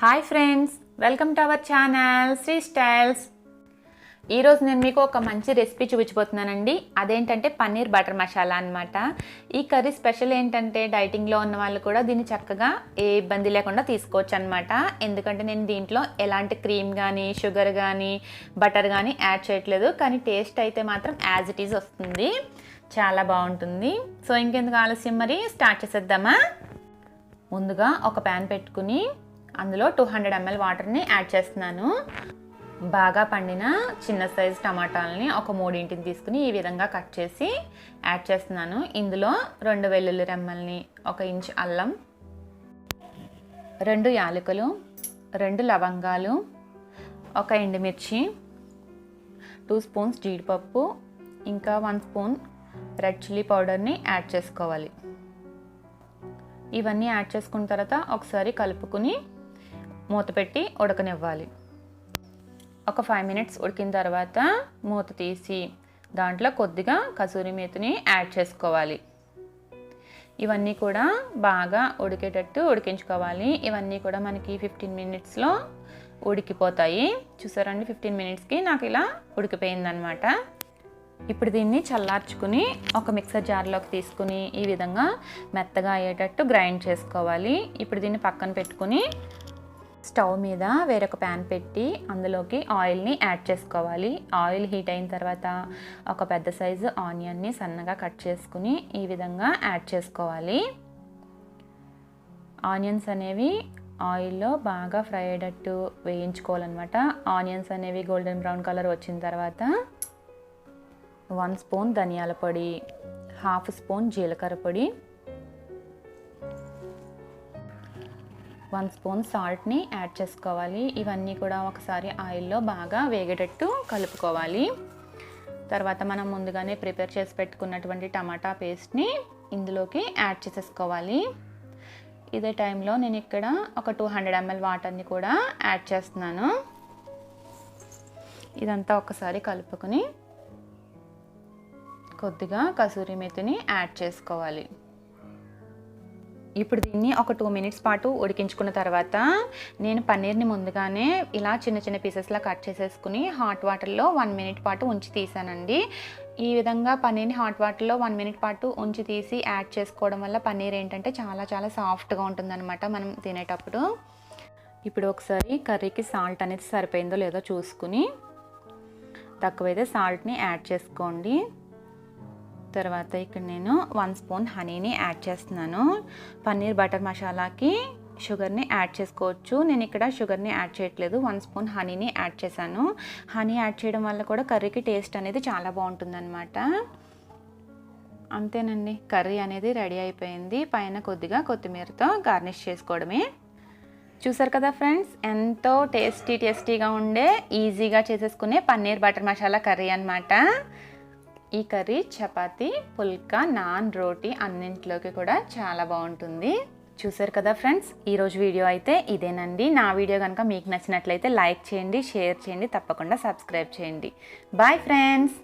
Hi friends, welcome to our channel Sri styles. ఈరోజు నేను మీకు ఒక మంచి రెసిపీ చూపించబోతున్నానండి. అదేంటంటే పన్నీర్ బటర్ మసాలా అనమాట. ఈ కర్రీ స్పెషల్ ఏంటంటే డైటింగ్లో ఉన్న వాళ్ళు కూడా దీన్ని చక్కగా ఏ ఇబ్బంది లేకుండా తీసుకోవచ్చు అనమాట. ఎందుకంటే నేను దీంట్లో ఎలాంటి క్రీమ్ కానీ షుగర్ కానీ బటర్ కానీ యాడ్ చేయట్లేదు, కానీ టేస్ట్ అయితే మాత్రం యాజ్ ఇట్ ఈజ్ వస్తుంది. చాలా బాగుంటుంది. సో ఇంకెందుకు ఆలస్యం, మరి స్టార్ట్ చేసేద్దామా. ముందుగా ఒక ప్యాన్ పెట్టుకుని అందులో 200 ml వాటర్ని యాడ్ చేస్తున్నాను. బాగా పండిన చిన్న సైజు టమాటాలని ఒక 3 తీసుకుని ఈ విధంగా కట్ చేసి యాడ్ చేస్తున్నాను. ఇందులో 2 వెల్లుల్లి రెమ్మల్ని, 1 ఇంచ్ అల్లం, 2 యాలకులు, 2 లవంగాలు, 1 ఎండుమిర్చి, 2 స్పూన్స్ జీడిపప్పు, ఇంకా 1 స్పూన్ రెడ్ చిల్లీ పౌడర్ని యాడ్ చేసుకోవాలి. ఇవన్నీ యాడ్ చేసుకున్న తర్వాత ఒకసారి కలుపుకుని మూత పెట్టి ఉడకనివ్వాలి. ఒక 5 మినిట్స్ ఉడికిన తర్వాత మూత తీసి దాంట్లో కొద్దిగా కసూరి మేతిని యాడ్ చేసుకోవాలి. ఇవన్నీ కూడా బాగా ఉడికేటట్టు ఉడికించుకోవాలి. ఇవన్నీ కూడా మనకి 15 మినిట్స్లో ఉడికిపోతాయి. చూసారండి, 15 మినిట్స్కి నాకు ఇలా ఉడికిపోయిందనమాట. ఇప్పుడు దీన్ని చల్లార్చుకుని ఒక మిక్సర్ జార్లోకి తీసుకుని ఈ విధంగా మెత్తగా అయ్యేటట్టు గ్రైండ్ చేసుకోవాలి. ఇప్పుడు దీన్ని పక్కన పెట్టుకుని స్టవ్ మీద వేరొక ప్యాన్ పెట్టి అందులోకి ఆయిల్ని యాడ్ చేసుకోవాలి. ఆయిల్ హీట్ అయిన తర్వాత ఒక పెద్ద సైజు ఆనియన్ని సన్నగా కట్ చేసుకుని ఈ విధంగా యాడ్ చేసుకోవాలి. ఆనియన్స్ అనేవి ఆయిల్లో బాగా ఫ్రై అయ్యేటట్టు వేయించుకోవాలన్నమాట. ఆనియన్స్ అనేవి గోల్డెన్ బ్రౌన్ కలర్ వచ్చిన తర్వాత 1 స్పూన్ ధనియాల పొడి, 1/2 స్పూన్ జీలకర్ర పొడి, 1 స్పూన్ సాల్ట్ని యాడ్ చేసుకోవాలి. ఇవన్నీ కూడా ఒకసారి ఆయిల్లో బాగా వేగేటట్టు కలుపుకోవాలి. తర్వాత మనం ముందుగానే ప్రిపేర్ చేసి పెట్టుకున్నటువంటి టమాటా పేస్ట్ని ఇందులోకి యాడ్ చేసేసుకోవాలి. ఇదే టైంలో నేను ఇక్కడ ఒక 200 ml వాటర్ని కూడా యాడ్ చేస్తున్నాను. ఇదంతా ఒకసారి కలుపుకొని కొద్దిగా కసూరి మేతిని యాడ్ చేసుకోవాలి. ఇప్పుడు దీన్ని ఒక 2 మినిట్స్ పాటు ఉడికించుకున్న తర్వాత నేను పన్నీర్ని ముందుగానే ఇలా చిన్న చిన్న పీసెస్లా కట్ చేసేసుకుని హాట్ వాటర్లో 1 మినిట్ పాటు ఉంచి తీసానండి. ఈ విధంగా పన్నీర్ని హాట్ వాటర్లో 1 మినిట్ పాటు ఉంచి తీసి యాడ్ చేసుకోవడం వల్ల పన్నీర్ ఏంటంటే చాలా చాలా సాఫ్ట్గా ఉంటుందన్నమాట మనం తినేటప్పుడు. ఇప్పుడు ఒకసారి కర్రీకి సాల్ట్ అనేది సరిపోయిందో లేదో చూసుకుని తక్కువైతే సాల్ట్ని యాడ్ చేసుకోండి. తర్వాత ఇక్కడ నేను 1 స్పూన్ హనీని యాడ్ చేస్తున్నాను. పన్నీర్ బటర్ మసాలాకి షుగర్ని యాడ్ చేసుకోవచ్చు. నేను ఇక్కడ షుగర్ని యాడ్ చేయట్లేదు, 1 స్పూన్ హనీని యాడ్ చేశాను. హనీ యాడ్ చేయడం వల్ల కూడా కర్రీకి టేస్ట్ అనేది చాలా బాగుంటుందన్నమాట. అంతేనండి, కర్రీ అనేది రెడీ అయిపోయింది. పైన కొద్దిగా కొత్తిమీరతో గార్నిష్ చేసుకోవడమే. చూసారు కదా ఫ్రెండ్స్, ఎంతో టేస్టీగా ఉండే ఈజీగా చేసేసుకునే పన్నీర్ బటర్ మసాలా కర్రీ అన్నమాట. ఈ కర్రీ చపాతీ, పుల్కా, నాన్, రోటీ అన్నింటిలోకి కూడా చాలా బాగుంటుంది. చూసారు కదా ఫ్రెండ్స్, ఈరోజు వీడియో అయితే ఇదేనండి. నా వీడియో కనుక మీకు నచ్చినట్లయితే లైక్ చేయండి, షేర్ చేయండి, తప్పకుండా సబ్స్క్రైబ్ చేయండి. Bye friends.